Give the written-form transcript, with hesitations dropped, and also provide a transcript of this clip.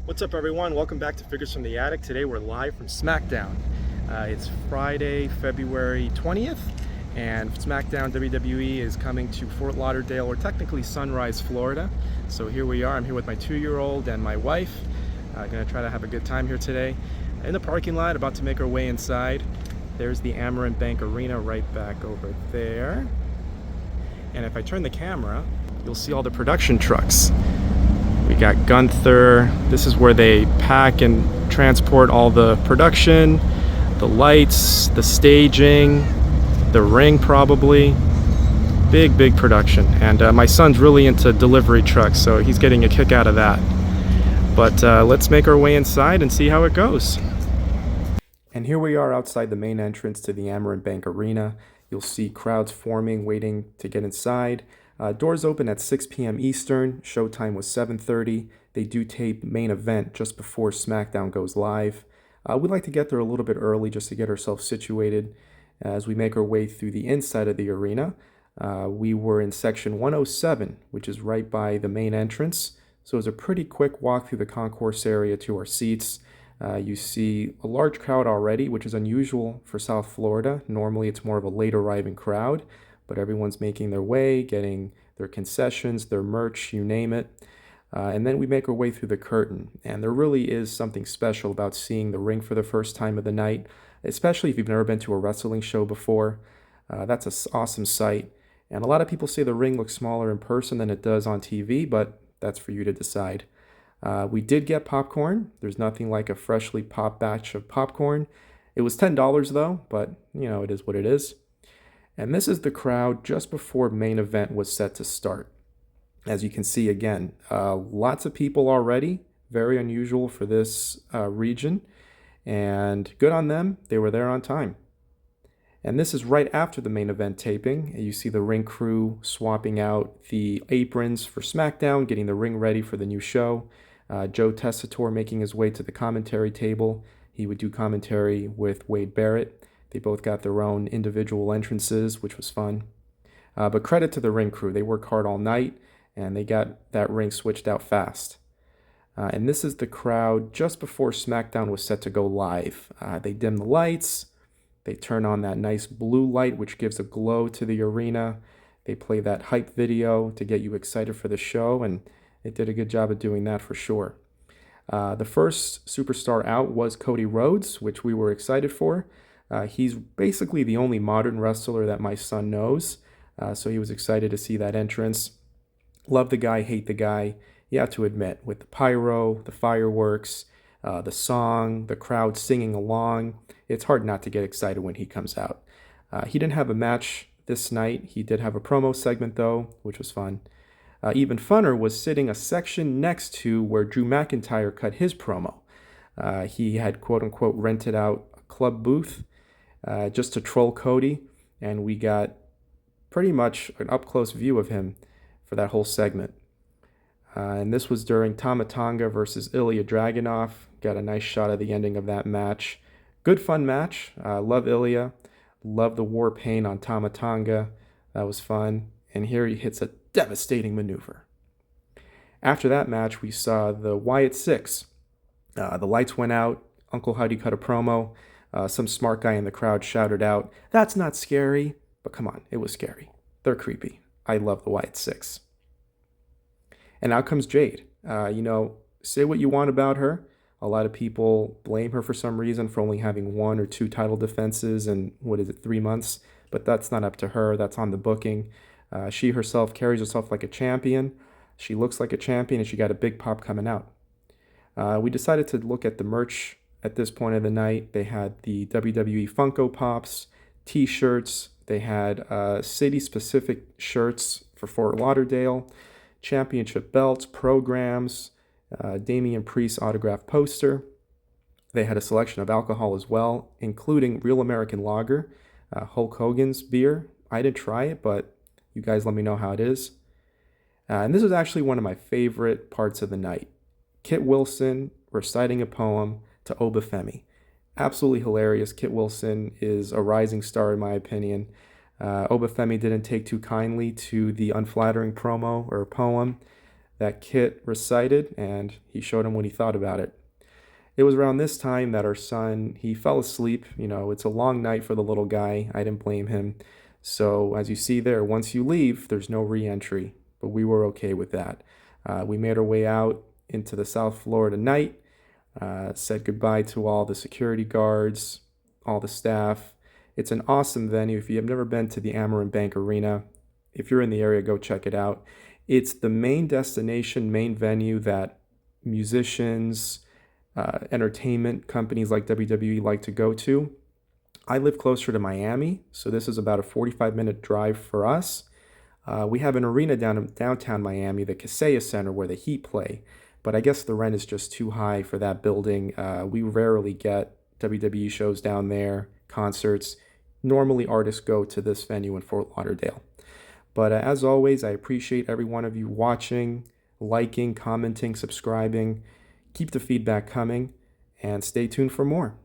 What's up, everyone? Welcome back to Figures from the Attic. Today we're live from Smackdown. It's Friday, February 20th, and Smackdown WWE is coming to Fort Lauderdale, or technically Sunrise, Florida. So here we are. I'm here with my 2-year-old and my wife. Gonna try to have a good time here today. In the parking lot, about to make our way inside. There's the Amerant Bank Arena right back over there. And if I turn the camera, you'll see all the production trucks. We got Gunther. This is where they pack and transport all the production, the lights, the staging, the ring probably. Big production. And my son's really into delivery trucks, so he's getting a kick out of that. But let's make our way inside and see how it goes. And here we are outside the main entrance to the Amerant Bank Arena. You'll see crowds forming, waiting to get inside. Doors open at 6 p.m. Eastern. Showtime was 7:30. They do tape main event just before SmackDown goes live. We'd like to get there a little bit early just to get ourselves situated as we make our way through the inside of the arena. We were in section 107, which is right by the main entrance. So it was a pretty quick walk through the concourse area to our seats. You see a large crowd already, which is unusual for South Florida. Normally it's more of a late arriving crowd, but everyone's making their way, getting their concessions, their merch, you name it. And then we make our way through the curtain. And there really is something special about seeing the ring for the first time of the night, especially if you've never been to a wrestling show before. That's an awesome sight. And a lot of people say the ring looks smaller in person than it does on TV, but that's for you to decide. We did get popcorn. There's nothing like a freshly popped batch of popcorn. It was $10 though, but it is what it is. And this is the crowd just before main event was set to start. As you can see again, lots of people already, very unusual for this region, and good on them, they were there on time. And this is right after the main event taping. You see the ring crew swapping out the aprons for SmackDown, getting the ring ready for the new show. Joe Tessitore making his way to the commentary table. He would do commentary with Wade Barrett. They both got their own individual entrances, which was fun. But credit to the ring crew. They worked hard all night, and they got that ring switched out fast. And this is the crowd just before SmackDown was set to go live. They dim the lights. They turn on that nice blue light, which gives a glow to the arena. They play that hype video to get you excited for the show, and they did a good job of doing that for sure. The first superstar out was Cody Rhodes, which we were excited for. He's basically the only modern wrestler that my son knows, so he was excited to see that entrance. Love the guy, hate the guy. You have to admit, with the pyro, the fireworks, the song, the crowd singing along, it's hard not to get excited when he comes out. He didn't have a match this night. He did have a promo segment, though, which was fun. Even funner was sitting a section next to where Drew McIntyre cut his promo. He had, quote-unquote, rented out a club booth just to troll Cody, and we got pretty much an up-close view of him for that whole segment. And this was during Tama Tonga versus Ilya Dragunov. Got a nice shot of the ending of that match. Good fun match. Love Ilya. Love the war paint on Tama Tonga. That was fun. And here he hits a devastating maneuver. After that match, we saw the Wyatt Six. The lights went out. Uncle Huddy cut a promo. Some smart guy in the crowd shouted out, "That's not scary." But come on, it was scary. They're creepy. I love the Wyatt Six. And out comes Jade. Say what you want about her. A lot of people blame her for some reason for only having 1 or 2 title defenses in, 3 months? But that's not up to her. That's on the booking. She herself carries herself like a champion. She looks like a champion, and she got a big pop coming out. We decided to look at the merch at this point of the night. They had the WWE Funko Pops, T-shirts. They had city-specific shirts for Fort Lauderdale, championship belts, programs, Damian Priest autographed poster. They had a selection of alcohol as well, including Real American Lager, Hulk Hogan's beer. I didn't try it, but you guys let me know how it is. And this was actually one of my favorite parts of the night. Kit Wilson reciting a poem to Obafemi. Absolutely hilarious. Kit Wilson is a rising star in my opinion. Obafemi didn't take too kindly to the unflattering promo or poem that Kit recited, and he showed him what he thought about it. It was around this time that our son, he fell asleep. You know, it's a long night for the little guy. I didn't blame him. So as you see there, once you leave, there's no re-entry, but we were okay with that. We made our way out into the South Florida night, said goodbye to all the security guards, all the staff. It's an awesome venue. If you have never been to the Amerant Bank Arena, if you're in the area, go check it out. It's the main destination, main venue that musicians, entertainment companies like WWE like to go to. I live closer to Miami, so this is about a 45-minute drive for us. We have an arena down in downtown Miami, the Kaseya Center, where the Heat play, but I guess the rent is just too high for that building. We rarely get WWE shows down there, concerts. Normally, artists go to this venue in Fort Lauderdale. But as always, I appreciate every one of you watching, liking, commenting, subscribing. Keep the feedback coming, and stay tuned for more.